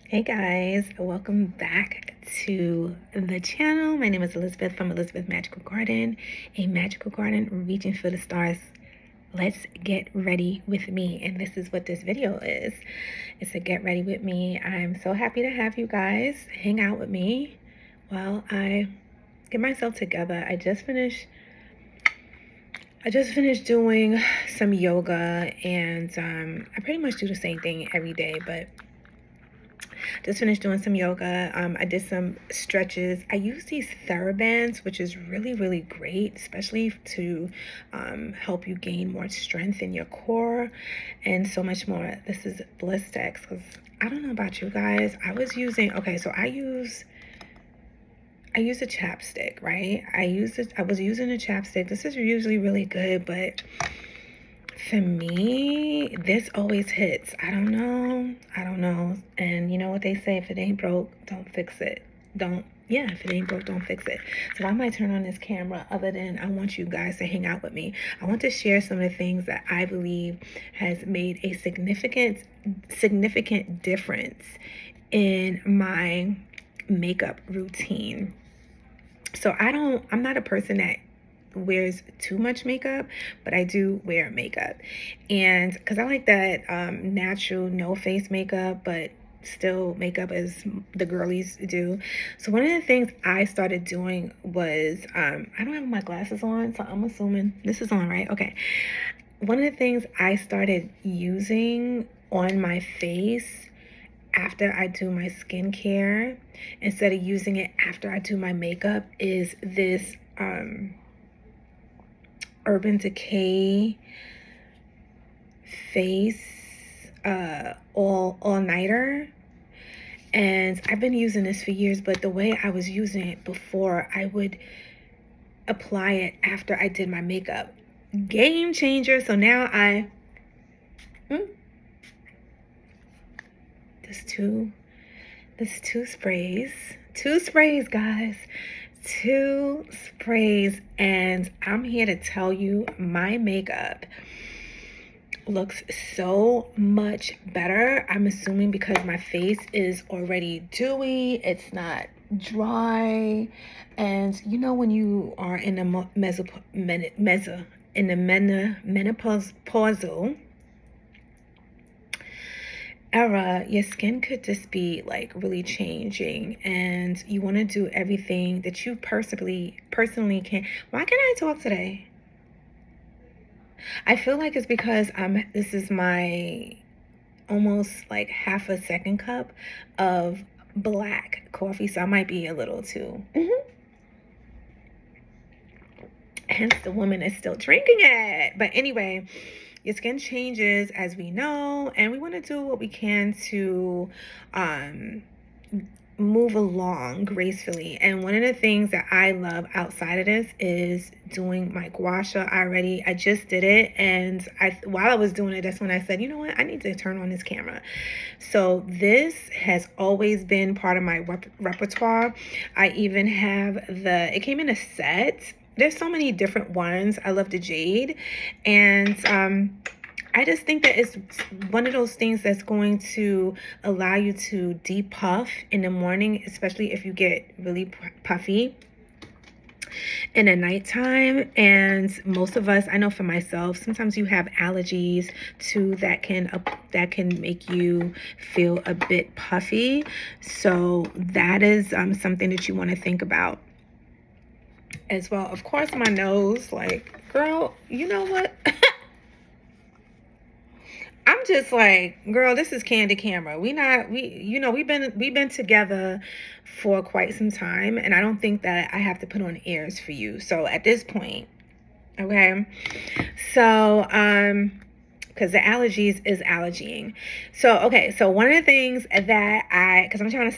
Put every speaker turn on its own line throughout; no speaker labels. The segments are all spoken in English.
Hey guys, welcome back to the channel. My name is Elizabeth from Elizabeth Magical Garden, a magical garden reaching for the stars. Let's get ready with me. And this is what this video is. It's a get ready with me. I'm so happy to have you guys hang out with me while I get myself together. I just finished doing some yoga, and I pretty much do the same thing every day, but just finished doing some yoga. I did some stretches. I use these TheraBands, which is really, really great, especially to help you gain more strength in your core and so much more. This is Blistex, because I don't know about you guys. I was using, okay, so I use a chapstick, right? I was using a chapstick. This is usually really good, but for me, this always hits. I don't know. And you know what they say, if it ain't broke, don't fix it. If it ain't broke, don't fix it. So why am I turning on this camera other than I want you guys to hang out with me? I want to share some of the things that I believe has made a significant difference in my makeup routine. So I'm not a person that wears too much makeup, but I do wear makeup, and because I like that natural no face makeup, but still makeup as the girlies do. So one of the things I started doing was I don't have my glasses on, so I'm assuming this is on, right? Okay. One of the things I started using on my face after I do my skincare, instead of using it after I do my makeup, is this Urban Decay face all-nighter. And I've been using this for years, but the way I was using it before, I would apply it after I did my makeup. Game changer. So now there's two sprays. Two sprays, guys. Two sprays, and I'm here to tell you my makeup looks so much better. I'm assuming because my face is already dewy, it's not dry. And you know, when you are in the menopausal era, your skin could just be like really changing, and you want to do everything that you personally can. Why can't I talk today? I feel like it's because this is my almost like half a second cup of black coffee, so I might be a little too. Hence the woman is still drinking it. But anyway, your skin changes, as we know, and we want to do what we can to move along gracefully. And one of the things that I love outside of this is doing my gua sha. I just did it, and while I was doing it, that's when I said, you know what, I need to turn on this camera. So this has always been part of my repertoire. I even have it came in a set. There's so many different ones. I love the jade, and I just think that it's one of those things that's going to allow you to depuff in the morning, especially if you get really puffy in the nighttime. And most of us, I know for myself, sometimes you have allergies too that can make you feel a bit puffy. So that is something that you want to think about as well. Of course, my nose, like, girl, you know what? I'm just like, girl, this is candid camera. We've been together for quite some time, and I don't think that I have to put on airs for you. So at this point, okay. So because the allergies is allergying. So okay, so one of the things that because I'm trying to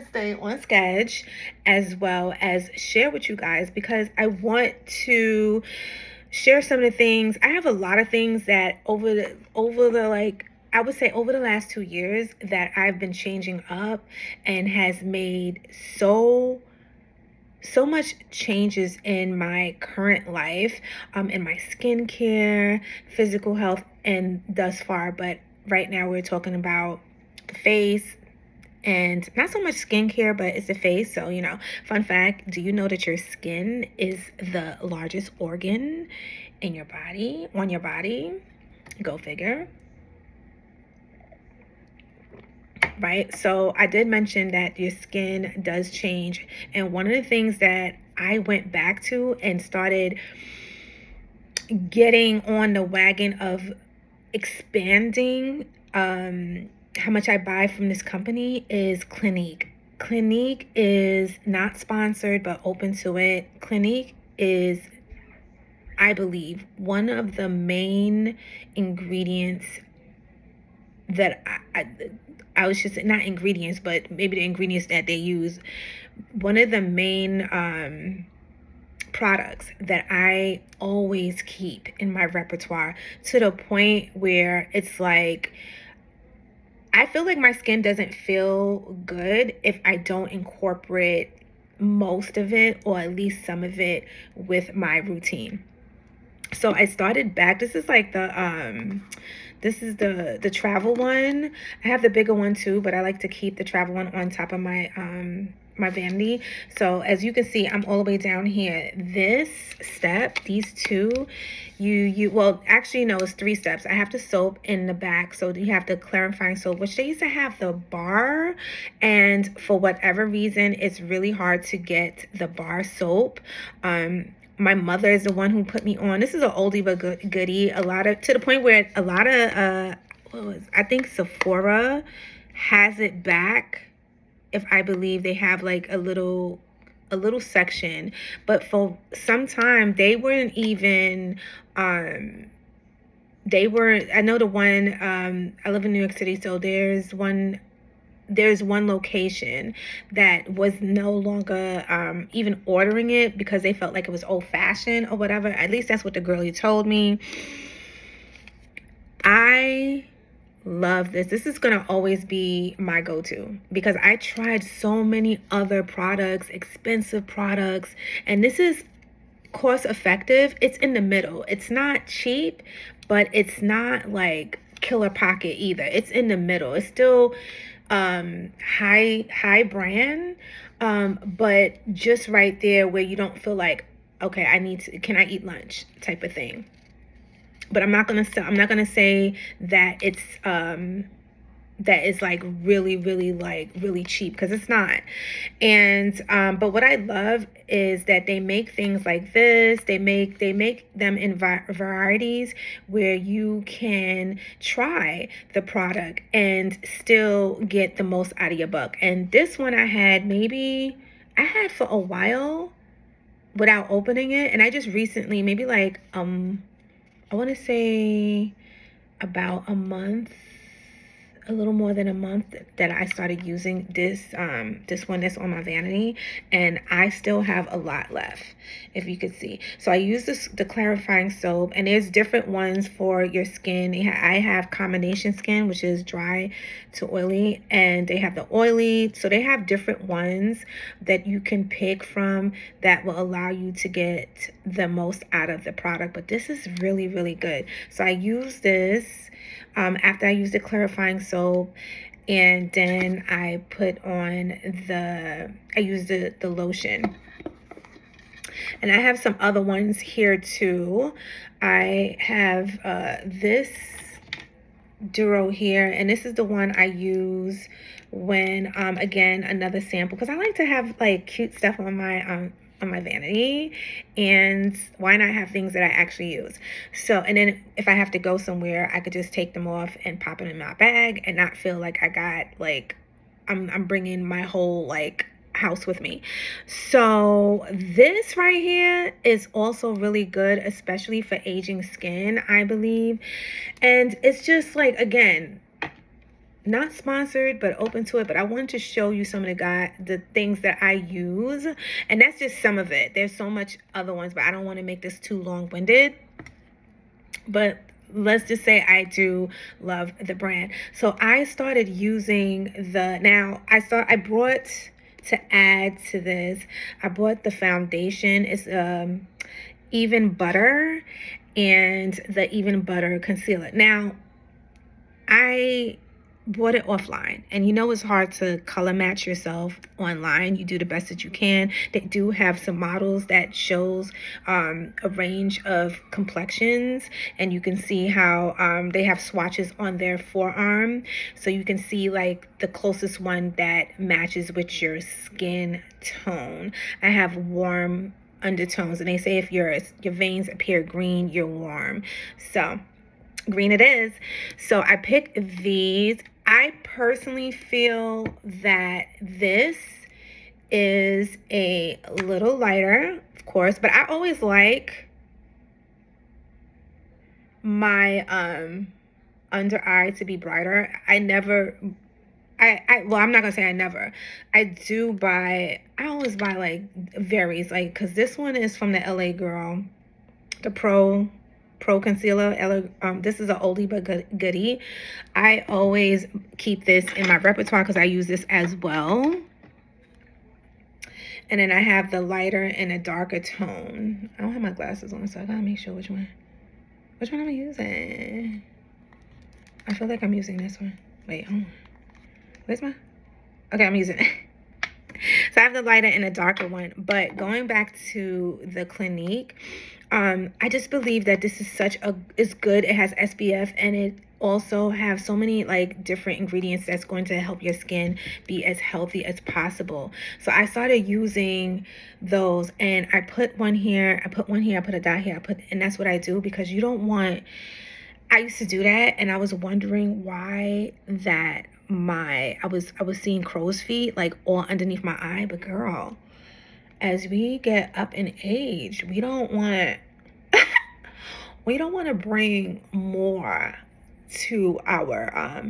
stay on sketch, as well as share with you guys, because I want to share some of the things. I have a lot of things that over the like, I would say over the last 2 years, that I've been changing up and has made so much changes in my current life, in my skincare, physical health, and thus far. But right now we're talking about the face, and not so much skincare, but it's the face. So, fun fact, do you know that your skin is the largest organ in your body, on your body? Go figure. Right? So I did mention that your skin does change. And one of the things that I went back to and started getting on the wagon of expanding how much I buy from this company is Clinique. Clinique is not sponsored, but open to it. Clinique is, I believe, one of the main ingredients that I was just not ingredients, but maybe the ingredients that they use. One of the main products that I always keep in my repertoire, to the point where it's like, I feel like my skin doesn't feel good if I don't incorporate most of it, or at least some of it, with my routine. So I started back. This is like the travel one. I have the bigger one too, but I like to keep the travel one on top of my my vanity. So as you can see, I'm all the way down here. This step, these two, well, actually no, it's 3 steps. I have the soap in the back, so you have the clarifying soap, which they used to have the bar, and for whatever reason, it's really hard to get the bar soap. My mother is the one who put me on. This is an oldie but goodie. To the point where a lot of I think Sephora has it back. If I believe they have like a little section, but for some time they weren't even I know the one, I live in New York City, so there's one location that was no longer even ordering it because they felt like it was old-fashioned or whatever. At least that's what the girlie told me. I love this. This is gonna always be my go-to because I tried so many other products, expensive products, and this is cost effective. It's in the middle. It's not cheap, but it's not like killer pocket either. It's in the middle. It's still high brand, but just right there where you don't feel like, okay, can I eat lunch type of thing. But I'm not gonna say that it's that is like really really cheap, because it's not. And but what I love is that they make things like this. They make them in varieties where you can try the product and still get the most out of your buck. And this one I had for a while without opening it, and I just recently, maybe like I want to say about a month, a little more than a month, that I started using this one that's on my vanity, and I still have a lot left, if you could see. So I use the clarifying soap, and there's different ones for your skin. I have combination skin, which is dry to oily, and they have the oily. So they have different ones that you can pick from that will allow you to get the most out of the product. But this is really really good. So I use this after I use the clarifying soap, and then I put on I use the lotion. And I have some other ones here too. I have this Duro here, and this is the one I use when again, another sample, because I like to have like cute stuff on my vanity, and why not have things that I actually use? So, and then if I have to go somewhere, I could just take them off and pop it in my bag and not feel like I got like I'm bringing my whole like house with me. So this right here is also really good, especially for aging skin, I believe. And it's just like, again, not sponsored, but open to it. But I wanted to show you some of the things that I use, and that's just some of it. There's so much other ones, but I don't want to make this too long-winded. But let's just say I do love the brand. So I started using I brought, to add to this, I bought the foundation. It's Even Butter, and the Even Butter concealer. Now, I bought it offline. And you know it's hard to color match yourself online. You do the best that you can. They do have some models that shows a range of complexions, and you can see how they have swatches on their forearm, so you can see like the closest one that matches with your skin tone. I have warm undertones, and they say if your veins appear green, you're warm. So green it is. So I picked these. I personally feel that this is a little lighter, of course, but I always like my under eye to be brighter. I'm not gonna say I never. I always buy like varies, like, cause this one is from the LA Girl, the Pro concealer. This is an oldie but goodie. I always keep this in my repertoire because I use this as well. And then I have the lighter and a darker tone. I don't have my glasses on, so I gotta make sure which one am I using. I feel like I'm using this one. Wait, hold on. Where's my? Okay, I'm using it. So I have the lighter and a darker one. But going back to the Clinique, I just believe that this is it's good. It has SPF, and it also have so many like different ingredients that's going to help your skin be as healthy as possible. So I started using those, and I put one here, I put one here, I put a dot here, and that's what I do, because you don't want, I used to do that, and I was wondering why that I was seeing crow's feet like all underneath my eye. But girl, as we get up in age, we don't want to bring more to our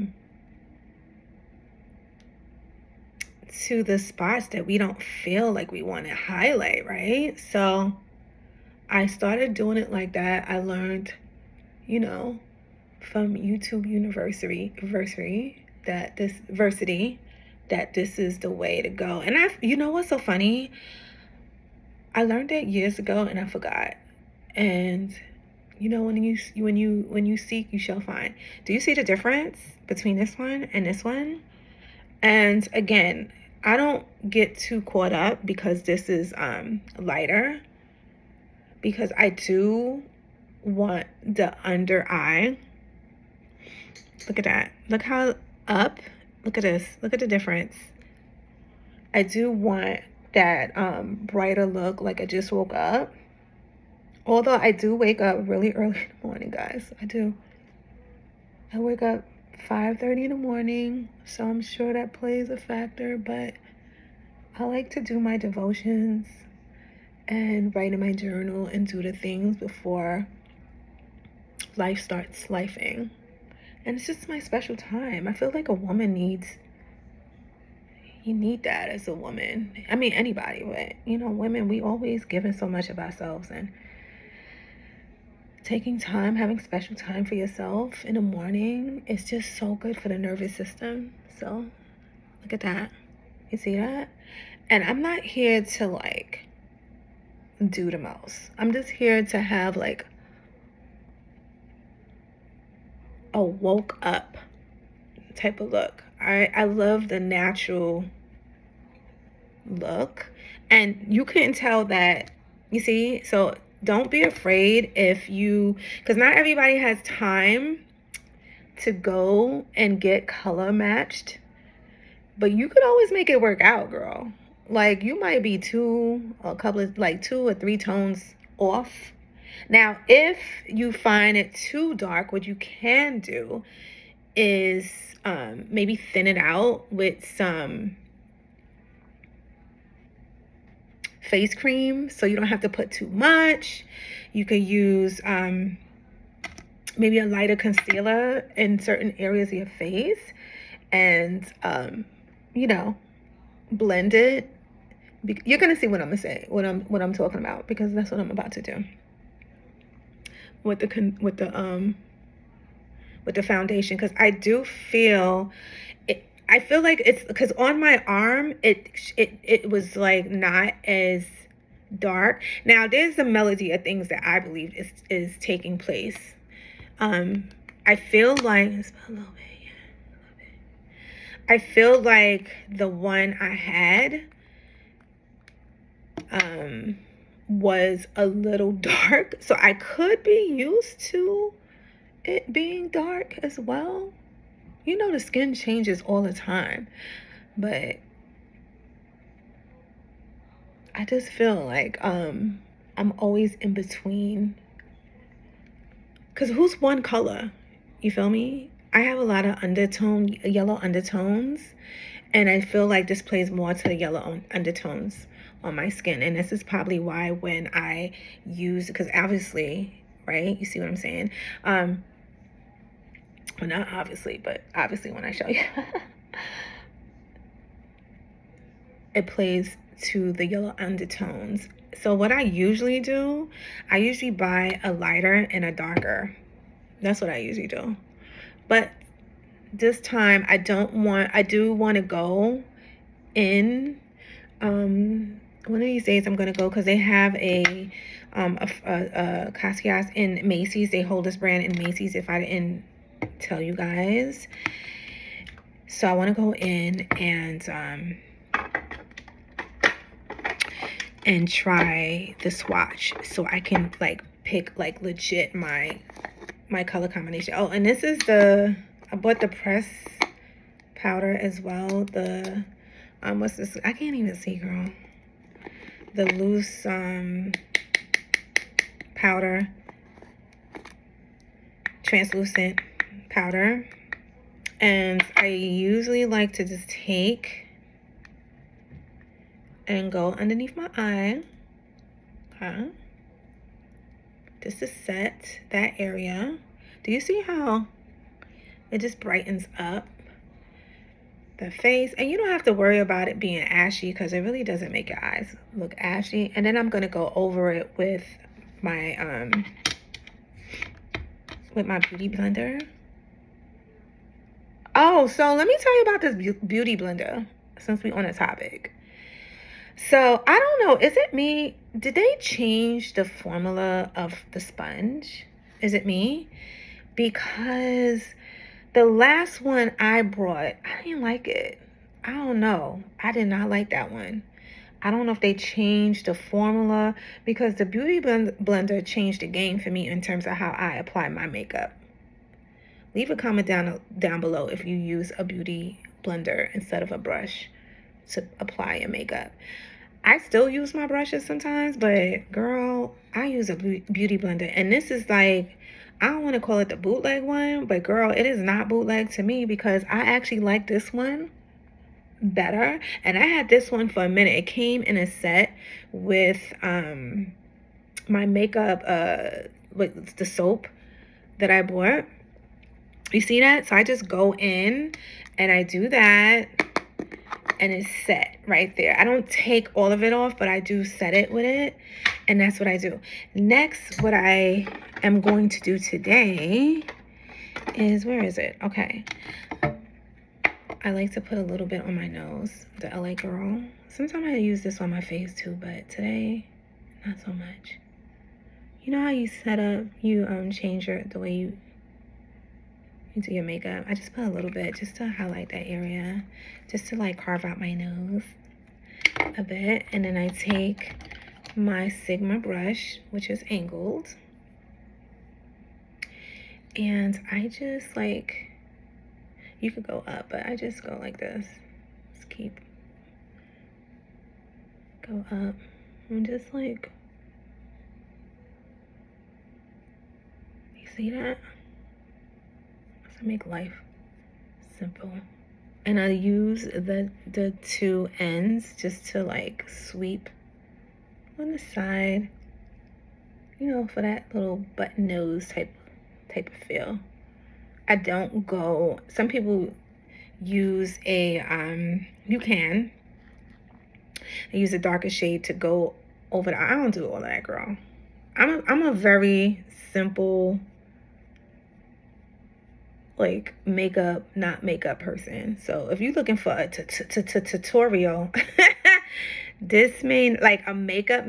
to the spots that we don't feel like we want to highlight, right? So I started doing it like that. I learned, from YouTube University that this is the way to go. And what's so funny? I learned it years ago and I forgot. And when you seek, you shall find. Do you see the difference between this one and this one? And again, I don't get too caught up because this is lighter, because I do want the under eye. Look at that. Look how up. Look at this. Look at the difference. I do want that brighter look, like I just woke up. Although I do wake up really early in the morning, guys. I do. I wake up 5:30 in the morning, so I'm sure that plays a factor. But I like to do my devotions and write in my journal and do the things before life starts lifing. And it's just my special time. I feel like a woman you need that as a woman. I mean, anybody, but women, we always giving so much of ourselves, and taking time, having special time for yourself in the morning is just so good for the nervous system. So look at that. You see that? And I'm not here to like do the most. I'm just here to have like a woke up type of look. I love the natural look, and you couldn't tell that. You see? So don't be afraid because not everybody has time to go and get color matched, but you could always make it work out, girl. Like, you might be two or three tones off. Now, if you find it too dark, what you can do is maybe thin it out with some face cream, so you don't have to put too much. You could use maybe a lighter concealer in certain areas of your face, and blend it. You're gonna see what I'm gonna say, what I'm talking about, because that's what I'm about to do with the foundation. Because I do feel it. I feel like it's because on my arm it was like not as dark. Now there's a melody of things that I believe is taking place. I feel like, let's put a little bit, yeah, a little bit. I feel like the one I had was a little dark, so I could be used to it being dark as well. You know, the skin changes all the time, but I just feel like I'm always in between, because who's one color? You feel me? I have a lot of yellow undertones, and I feel like this plays more to the yellow undertones on my skin. And this is probably why when I use, because obviously, right? You see what I'm saying? Well, not obviously, but obviously when I show you, it plays to the yellow undertones. So what I usually do, I usually buy a lighter and a darker. That's what I usually do. But this time I do want to go in. One of these days I'm going to go, because they have a Cascas in Macy's. They hold this brand in Macy's, if I didn't tell you guys. So I want to go in and try the swatch, so I can like pick like legit my color combination. Oh, and this is I bought the press powder as well. The what's this? I can't even see, girl. The loose powder, translucent powder. And I usually like to just take and go underneath my eye, okay, just to set that area. Do you see how it just brightens up the face? And you don't have to worry about it being ashy, because it really doesn't make your eyes look ashy. And then I'm going to go over it with my beauty blender. Oh, so let me tell you about this beauty blender, since we're on a topic. So I don't know, is it me? Did they change the formula of the sponge? Is it me? Because the last one I brought, I didn't like it. I don't know. I did not like that one. I don't know if they changed the formula, because the beauty blender changed the game for me in terms of how I apply my makeup. Leave a comment down below if you use a beauty blender instead of a brush to apply your makeup. I still use my brushes sometimes, but girl, I use a beauty blender. And this is like, I don't want to call it the bootleg one, but girl, it is not bootleg to me, because I actually like this one better. And I had this one for a minute. It came in a set with my makeup, with the soap that I bought. You see that? So I just go in and I do that, and it's set right there. I don't take all of it off, but I do set it with it, and that's what I do. Next, what I am going to do today is, where is it? Okay. I like to put a little bit on my nose, the LA girl. Sometimes I use this on my face too, but today, not so much. You know how you set up, you change the way you do your makeup? I just put a little bit just to highlight that area, just to like carve out my nose a bit. And then I take my Sigma brush, which is angled, and I just like, you could go up, but I just go like this. Just go up and just like, you see that? To make life simple. And I use the two ends just to like sweep on the side, you know, for that little button nose type of feel. I don't go, some people use they use a darker shade to go over I don't do all of that, girl. I'm a very simple, like, not makeup person. So if you're looking for a tutorial, this like a makeup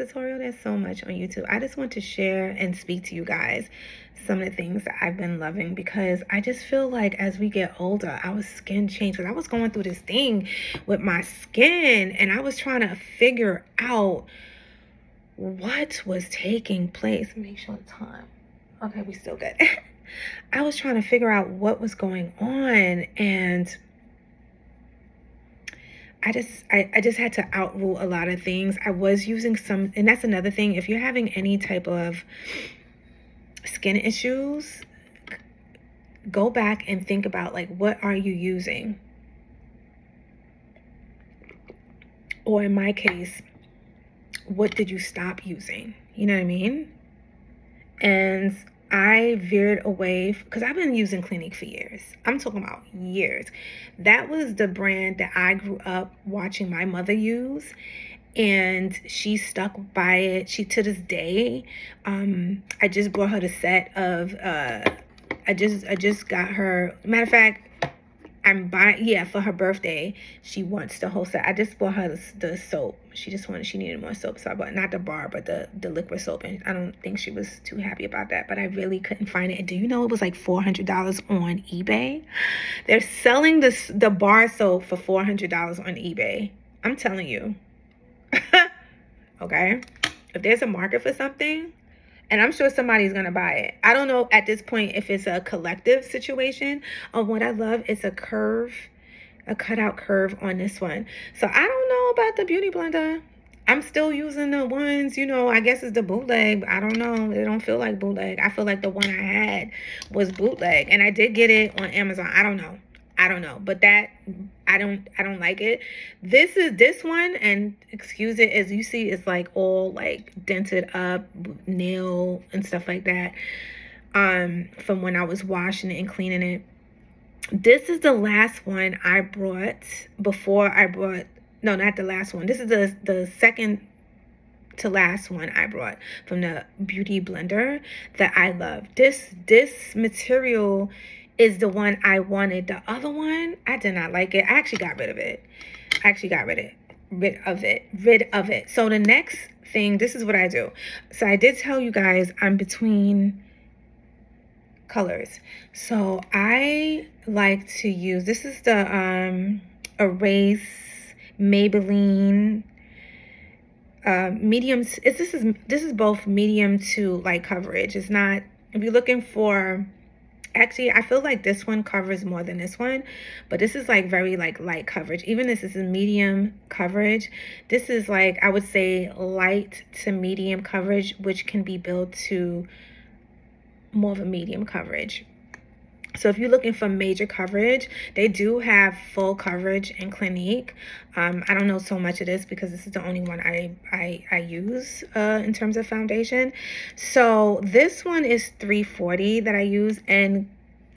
tutorial. There's so much on YouTube. I just want to share and speak to you guys some of the things that I've been loving, because I just feel like as we get older, our skin changes. Because I was going through this thing with my skin, and I was trying to figure out what was taking place. Make sure the time. Okay, we still good. I was trying to figure out what was going on, and I just had to outrule a lot of things. I was using some, and that's another thing. If you're having any type of skin issues, go back and think about, like, what are you using? Or in my case, what did you stop using? You know what I mean? And I veered away because I've been using Clinique for years. I'm talking about years. That was the brand that I grew up watching my mother use, and she stuck by it. She, to this day, I just bought her the set of I just got her, matter of fact, I'm buying, yeah, for her birthday, she wants the whole set. I just bought her the soap. She needed more soap, so I bought, not the bar, but the liquid soap, and I don't think she was too happy about that, but I really couldn't find it. And do you know it was like $400 on eBay? They're selling the bar soap for $400 on eBay. I'm telling you. Okay? If there's a market for something, and I'm sure somebody's going to buy it. I don't know at this point if it's a collective situation. What I love is a curve, a cutout curve on this one. So I don't know about the Beauty Blender. I'm still using the ones, I guess it's the bootleg. I don't know. It don't feel like bootleg. I feel like the one I had was bootleg. And I did get it on Amazon. I don't know. But that, I don't like it. This one, and excuse it, as you see, it's like all like dented up, nail and stuff like that. From when I was washing it and cleaning it. This is the last one I brought no, not the last one. This is the second to last one I brought from the Beauty Blender that I love. This material is the one I wanted. The other one, I did not like it. I actually got rid of it. Rid of it. So the next thing, this is what I do. So I did tell you guys I'm between colors. So I like to use, this is the Erase Maybelline medium. This is both medium to light coverage. It's not, if you're looking for, actually I feel like this one covers more than this one, but this is like very like light coverage. Even this is a medium coverage. This is like, I would say light to medium coverage, which can be built to more of a medium coverage. So if you're looking for major coverage, they do have full coverage in Clinique. I don't know so much of this because this is the only one I use in terms of foundation. So this one is 340 that I use, and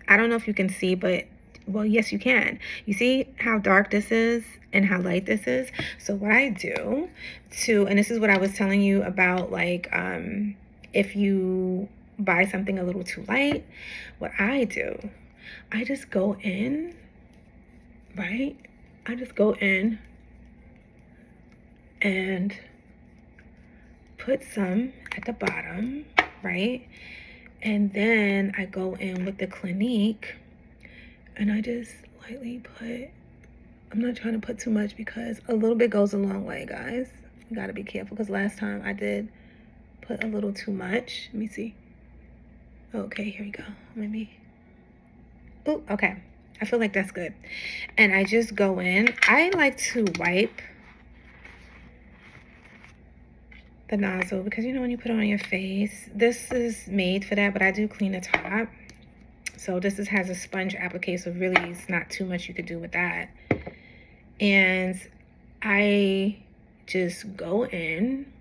I don't know if you can see, but well, yes, you can. You see how dark this is and how light this is? So what I do and this is what I was telling you about, like, if you buy something a little too light, what I do, I just go in, right? I just go in and put some at the bottom, right? And then I go in with the Clinique and I just lightly put, I'm not trying to put too much because a little bit goes a long way, guys. You gotta be careful because last time I did put a little too much. Let me see. Okay, here we go. Maybe. Oh, okay. I feel like that's good. And I just go in. I like to wipe the nozzle because, when you put it on your face, this is made for that, but I do clean the top. So this has a sponge applicator, so really it's not too much you could do with that. And I just go in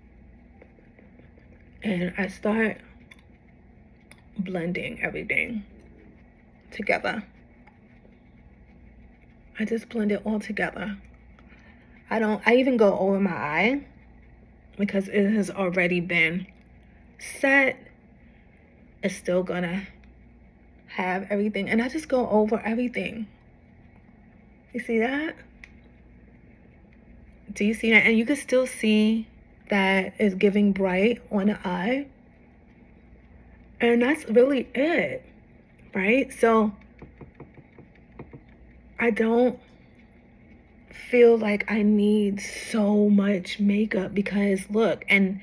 and I start blending everything together. I just blend it all together. I even go over my eye because it has already been set. It's still gonna have everything, and I just go over everything. You see that? Do you see that? And you can still see that is giving bright on the eye. And that's really it, right? So I don't feel like I need so much makeup because look, and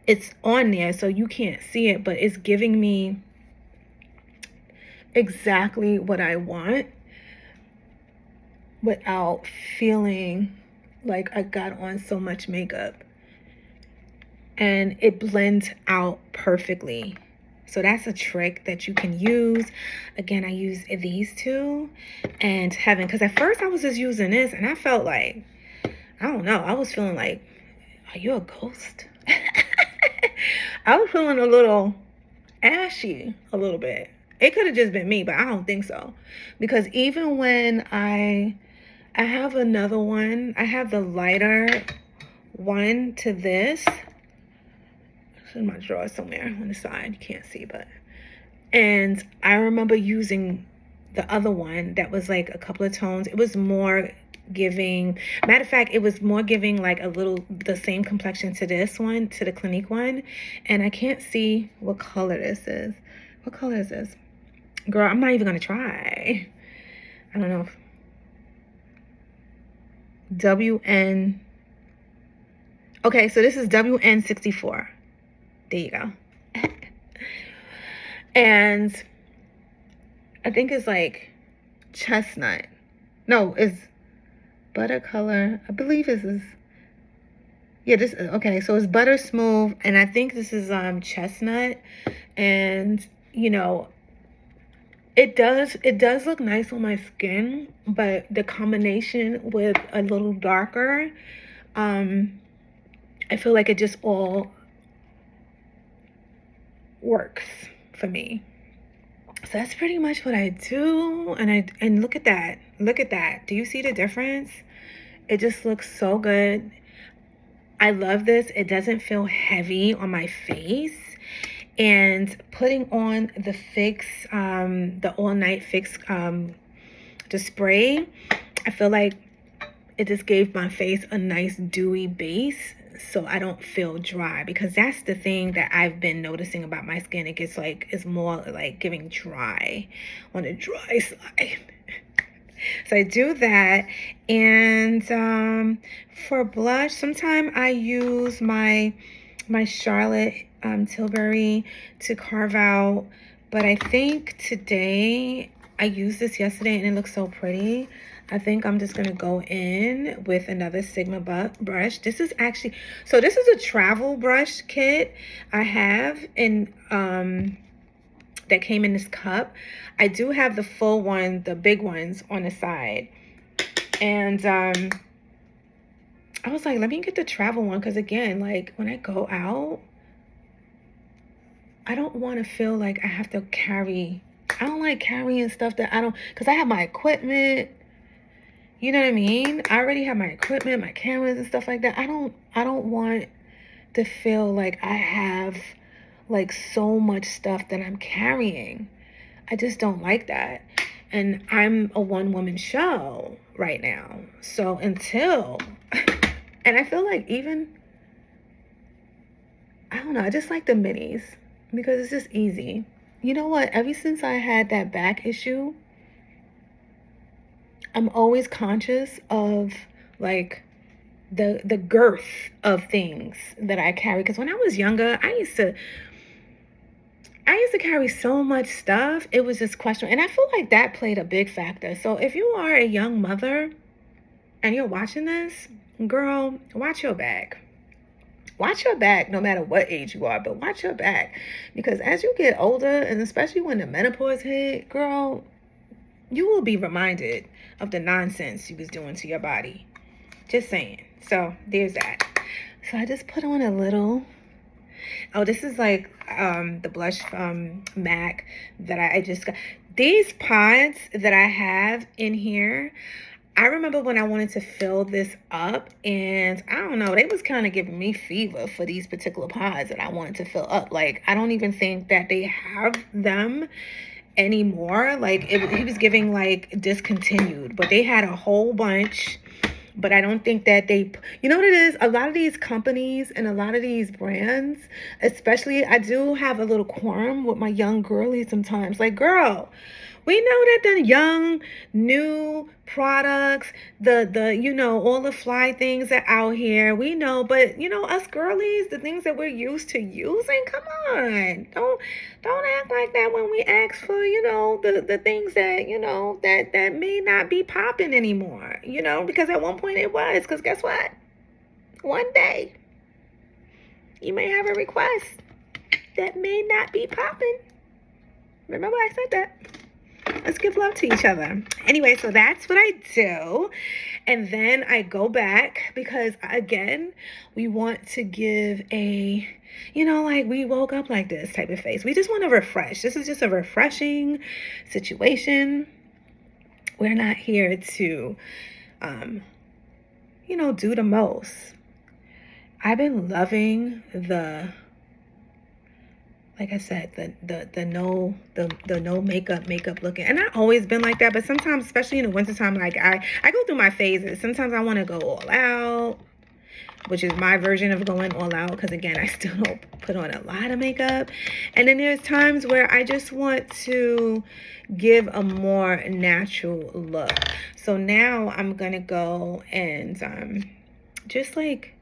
it's on there so you can't see it, but it's giving me exactly what I want without feeling like I got on so much makeup. And it blends out perfectly. So that's a trick that you can use. Again, I use these two and heaven, because at first I was just using this and I felt like, I don't know, I was feeling like, are you a ghost? I was feeling a little ashy a little bit. It could have just been me, but I don't think so. Because even when I have another one, I have the lighter one to this. It's in my drawer somewhere on the side. You can't see, but. And I remember using the other one that was like a couple of tones. It was more giving, matter of fact, it was more giving like a little, the same complexion to this one, to the Clinique one. And I can't see what color this is. What color is this? Girl, I'm not even going to try. I don't know. WN. Okay, so this is WN64. There you go. And I think it's like chestnut. No, it's butter color. I believe this is, yeah, this, okay, so it's butter smooth, and I think this is chestnut. And you know, it does look nice on my skin, but the combination with a little darker, I feel like it just all works for me. So that's pretty much what I do. And look at that. Look at that. Do you see the difference? It just looks so good. I love this. It doesn't feel heavy on my face. And putting on the Fix, the All Night Fix, the spray, I feel like it just gave my face a nice dewy base so I don't feel dry, because that's the thing that I've been noticing about my skin. It gets like, it's more like giving dry on the dry side. So I do that. And for blush, sometimes I use my Charlotte Tilbury to carve out, but I think today, I used this yesterday and it looks so pretty. I think I'm just gonna go in with another Sigma brush. This is actually, so this is a travel brush kit I have in that came in this cup. I do have the full one, the big ones on the side. And I was like, let me get the travel one, because again, like when I go out, I don't want to feel like I have to carry, I don't like carrying stuff that I don't, because I have my equipment, you know what I mean? I already have my equipment, my cameras and stuff like that. I don't want to feel like I have like so much stuff that I'm carrying. I just don't like that. And I'm a one-woman show right now. So until, and I feel like even, I don't know, I just like the minis because it's just easy. You know what? Ever since I had that back issue, I'm always conscious of like the girth of things that I carry. Because when I was younger, I used to carry so much stuff. It was just questionable. And I feel like that played a big factor. So if you are a young mother and you're watching this, girl, watch your back. Watch your back no matter what age you are, but watch your back. Because as you get older, and especially when the menopause hit, girl, you will be reminded of the nonsense you was doing to your body. Just saying. So there's that. So I just put on a little. Oh, this is like the blush from MAC that I just got. These pods that I have in here, I remember when I wanted to fill this up, and I don't know, they was kind of giving me fever for these particular pods that I wanted to fill up. Like, I don't even think that they have them anymore. Like, he was giving like discontinued, but they had a whole bunch But I don't think that they, you know what it is? A lot of these companies and a lot of these brands, especially, I do have a little qualm with my young girlies sometimes. Like, girl, we know that the young, new products, all the fly things are out here. We know, but us girlies, the things that we're used to using, come on. Don't act like that when we ask for, the things that, that may not be popping anymore, because at one point it was. Because guess what? One day, you may have a request that may not be popping. Remember I said that. Let's give love to each other. Anyway, so that's what I do. And then I go back because, again, we want to give a, like we woke up like this type of face. We just want to refresh. This is just a refreshing situation. We're not here to, do the most. I've been loving like I said, the no makeup looking. And I've always been like that, but sometimes, especially in the wintertime, like I go through my phases. Sometimes I want to go all out, which is my version of going all out, because again, I still don't put on a lot of makeup. And then there's times where I just want to give a more natural look. So now I'm gonna go and just like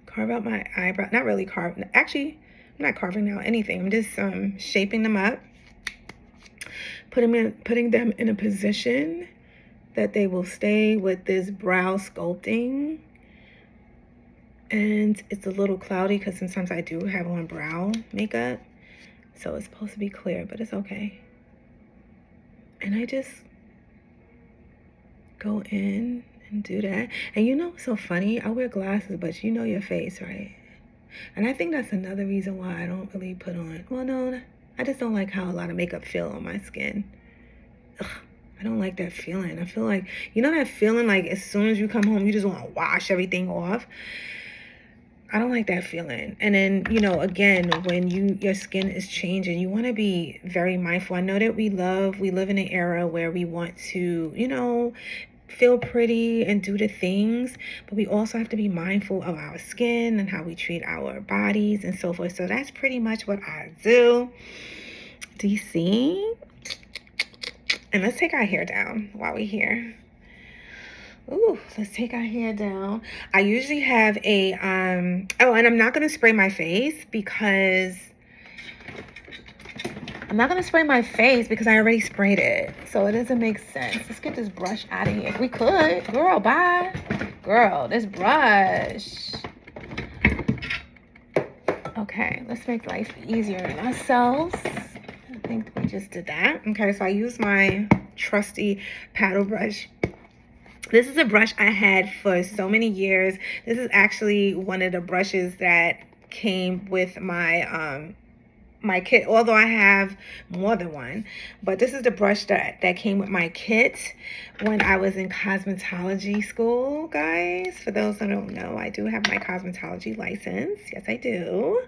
carve out my eyebrow. Not really carve. Actually, I'm not carving out anything. I'm just shaping them up, putting them in a position that they will stay with this brow sculpting. And it's a little cloudy because sometimes I do have on brow makeup, so it's supposed to be clear, but it's okay. And I just go in and do that. And what's so funny? I wear glasses, but you know your face, right? And I think that's another reason why I don't really put on, well, no, I just don't like how a lot of makeup feel on my skin. Ugh, I don't like that feeling. I feel like, that feeling like as soon as you come home, you just want to wash everything off. I don't like that feeling. And then, again, when your skin is changing, you want to be very mindful. I know that we live in an era where we want to, feel pretty and do the things, but we also have to be mindful of our skin and how we treat our bodies and so forth. So that's pretty much what I do. Do you see? And let's take our hair down while we're here. Ooh, let's take our hair down. I usually have a, and I'm not going to spray my face because I already sprayed it. So it doesn't make sense. Let's get this brush out of here. If we could. Girl, bye. Girl, this brush. Okay, let's make life easier on ourselves. I think we just did that. Okay, so I use my trusty paddle brush. This is a brush I had for so many years. This is actually one of the brushes that came with my my kit, although I have more than one. But this is the brush that came with my kit when I was in cosmetology school, guys. For those who don't know, I do have my cosmetology license. Yes, I do.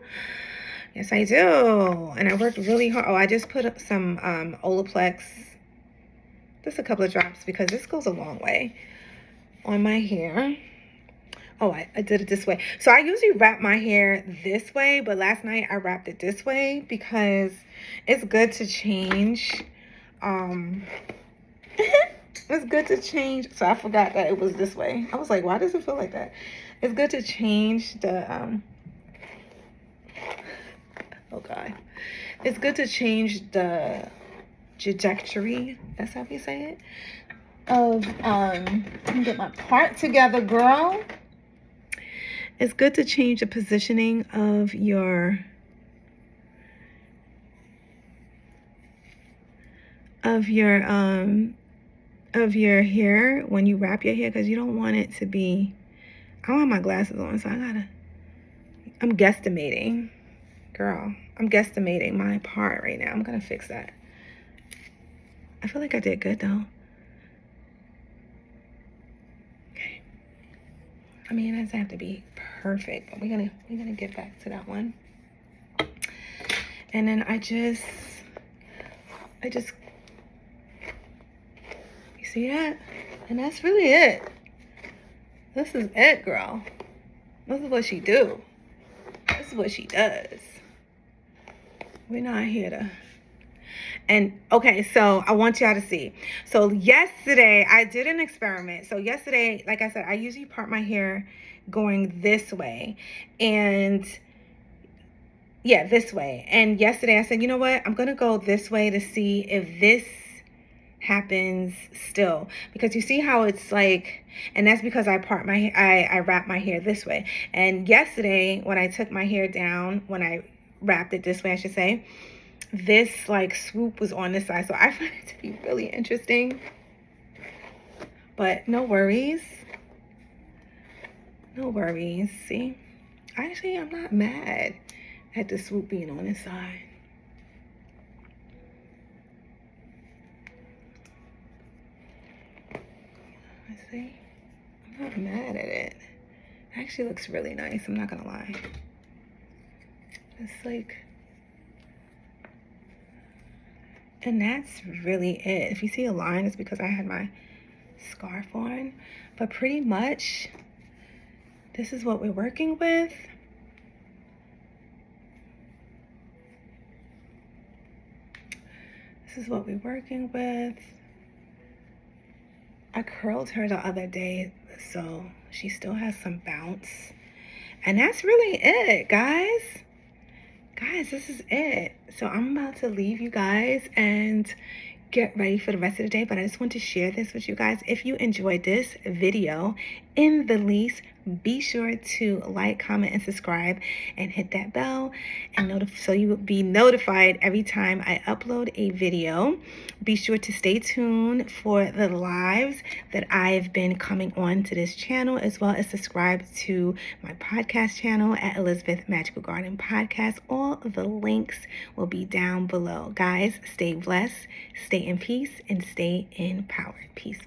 Yes, I do. And I worked really hard. Oh, I just put some Olaplex, just a couple of drops, because this goes a long way on my hair. Oh, I did it this way. So I usually wrap my hair this way, but last night I wrapped it this way because it's good to change. It's good to change. So I forgot that it was this way. I was like, why does it feel like that? It's good to change the, oh God. It's good to change the trajectory, that's how you say it, of, let me get my part together, girl. It's good to change the positioning of your hair when you wrap your hair, because you don't want it to be, I don't have my glasses on, so I'm guesstimating, girl. I'm guesstimating my part right now. I'm gonna fix that. I feel like I did good though. Okay. I mean, it doesn't have to be perfect, but we're gonna get back to that one. And then I just you see that? And that's really it. This is it, girl. This is what she do. This is what she does. We're not here to... And okay, so I want y'all to see. So yesterday I did an experiment. So yesterday, like I said, I usually part my hair going this way. And yeah, this way. And yesterday I said, you know what? I'm going to go this way to see if this happens still, because you see how it's like, and that's because I wrap my hair this way. And yesterday when I took my hair down, when I wrapped it this way, I should say, this like swoop was on this side. So I find it to be really interesting, but no worries. See, actually I'm not mad at the swoop being on this side. See, I'm not mad at it. It actually looks really nice, I'm not gonna lie. It's like, and that's really it. If you see a line, it's because I had my scarf on. But pretty much, this is what we're working with. This is what we're working with. I curled her the other day, so she still has some bounce. And that's really it, guys. Guys, this is it. So I'm about to leave you guys and get ready for the rest of the day, but I just want to share this with you guys. If you enjoyed this video in the least, be sure to like, comment, and subscribe, and hit that bell and so you will be notified every time I upload a video. Be sure to stay tuned for the lives that I've been coming on to this channel, as well as subscribe to my podcast channel at Elizabeth Magical Garden Podcast. All the links will be down below. Guys, stay blessed, stay in peace, and stay empowered. Peace.